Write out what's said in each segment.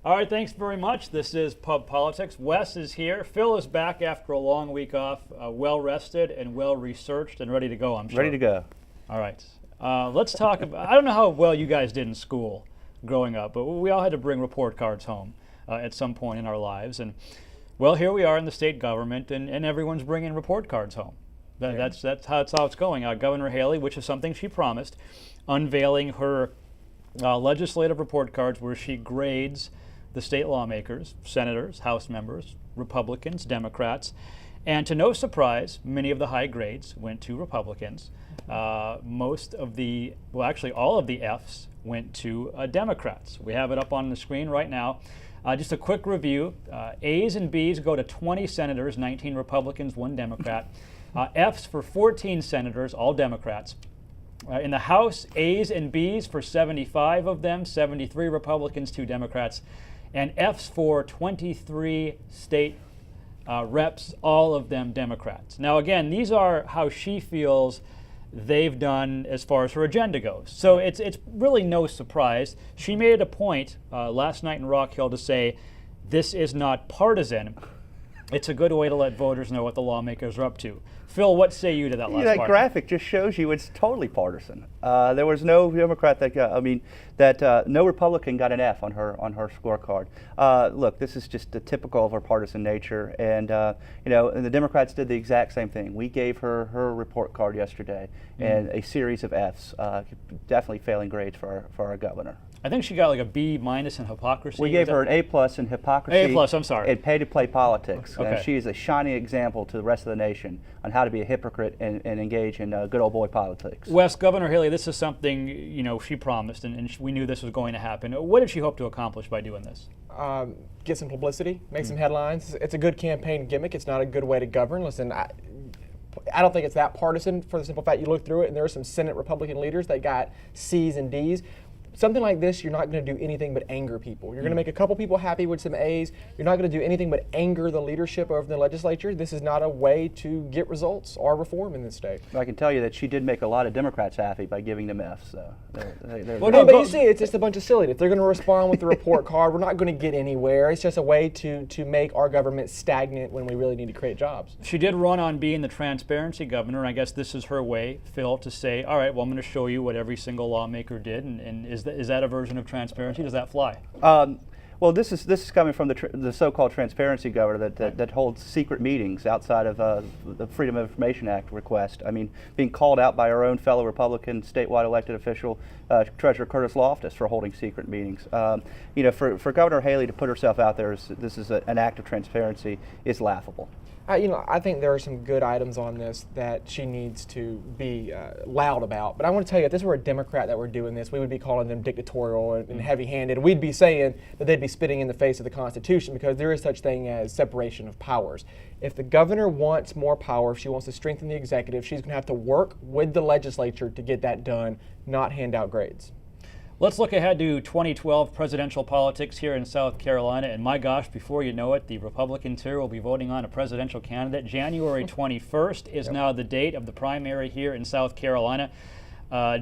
All right, thanks very much. This is Pub Politics. Wes is here. Phil is back after a long week off, well rested and well researched and ready to go, I'm sure. Ready to go. All right. Let's talk about, I don't know how well you guys did in school growing up, but we all had to bring report cards home at some point in our lives. And well, here we are in the state government, and everyone's bringing report cards home. That's how it's going. Governor Haley, which is something she promised, unveiling her legislative report cards where she grades the state lawmakers, senators, House members, Republicans, Democrats, and to no surprise, many of the high grades went to Republicans. Most of the, well, actually all of the Fs went to Democrats. We have it up on the screen right now. Just a quick review. A's and B's go to 20 senators, 19 Republicans, 1 Democrat. F's for 14 senators, all Democrats. In the House, A's and B's for 75 of them, 73 Republicans, 2 Democrats, and F's for 23 state reps, all of them Democrats. Now again, these are how she feels they've done as far as her agenda goes. So it's really no surprise. She made it a point last night in Rock Hill to say, this is not partisan. It's a good way to let voters know what the lawmakers are up to. Phil, what say you to that last part? That graphic just shows you it's totally partisan. There was no Democrat that got, no Republican got an F on her scorecard. Look, this is just typical of her partisan nature, and and the Democrats did the exact same thing. We gave her report card yesterday, and a series of Fs, definitely failing grades for our governor. I think she got like a B- in hypocrisy. We gave her an A+ in hypocrisy. A+, I'm sorry. And pay-to-play politics. Okay. She is a shining example to the rest of the nation on how to be a hypocrite and engage in good old boy politics. Wes, Governor Haley, this is something she promised, and we knew this was going to happen. What did she hope to accomplish by doing this? Get some publicity, make some headlines. It's a good campaign gimmick. It's not a good way to govern. Listen, I don't think it's that partisan for the simple fact you look through it, and there are some Senate Republican leaders that got C's and D's. Something like this, you're not going to do anything but anger people. You're going to make a couple people happy with some A's. You're not going to do anything but anger the leadership of the legislature. This is not a way to get results or reform in this state. I can tell you that she did make a lot of Democrats happy by giving them F's. So well, no, but you see, it's just a bunch of silliness. They're going to respond with the report card. We're not going to get anywhere. It's just a way to make our government stagnant when we really need to create jobs. She did run on being the transparency governor, and I guess this is her way, Phil, to say, all right, well, I'm going to show you what every single lawmaker did, and is that a version of transparency? Does that fly? Well, this is coming from the so-called transparency governor that holds secret meetings outside of the Freedom of Information Act request. I mean, being called out by our own fellow Republican statewide elected official, Treasurer Curtis Loftus, for holding secret meetings. For Governor Haley to put herself out there, this is an act of transparency, is laughable. I think there are some good items on this that she needs to be loud about. But I want to tell you, if this were a Democrat that were doing this, we would be calling them dictatorial and heavy-handed. We'd be saying that they'd be spitting in the face of the Constitution, because there is such thing as separation of powers. If the governor wants more power, if she wants to strengthen the executive, she's going to have to work with the legislature to get that done, not hand out grades. Let's look ahead to 2012 presidential politics here in South Carolina, and my gosh, before you know it, the Republicans here will be voting on a presidential candidate. January 21st is now the date of the primary here in South Carolina.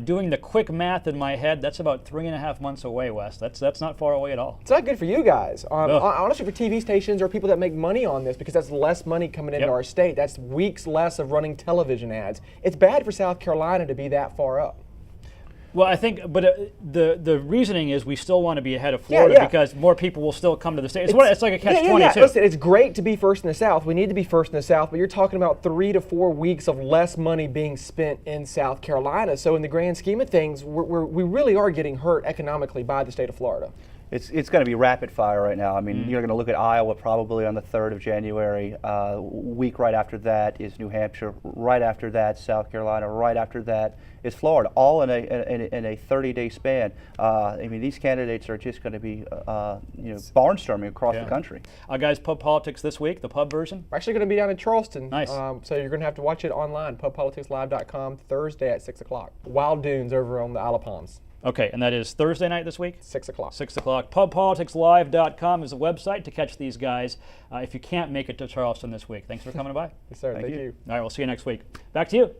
Doing the quick math in my head, that's about 3.5 months away, Wes. That's not far away at all. It's not good for you guys. Honestly, for TV stations or people that make money on this, because that's less money coming into our state. That's weeks less of running television ads. It's bad for South Carolina to be that far up. Well, I think, but the reasoning is we still want to be ahead of Florida because more people will still come to the state. It's like a catch-22. Yeah. Listen, it's great to be first in the South. We need to be first in the South, but you're talking about 3 to 4 weeks of less money being spent in South Carolina. So in the grand scheme of things, we really are getting hurt economically by the state of Florida. It's going to be rapid fire right now. I mean, you're going to look at Iowa probably on the 3rd of January. Week right after that is New Hampshire. Right after that, South Carolina. Right after that is Florida. All in a 30-day span. I mean, these candidates are just going to be barnstorming across the country. Guys, Pub Politics this week, the pub version. We're actually going to be down in Charleston. Nice. So you're going to have to watch it online. PubPoliticsLive.com, Thursday at 6 o'clock. Wild Dunes over on the Isle of Palms. Okay, and that is Thursday night this week? 6 o'clock. 6 o'clock. PubPoliticsLive.com is the website to catch these guys if you can't make it to Charleston this week. Thanks for coming by. Yes, sir. Thank you. All right, we'll see you next week. Back to you.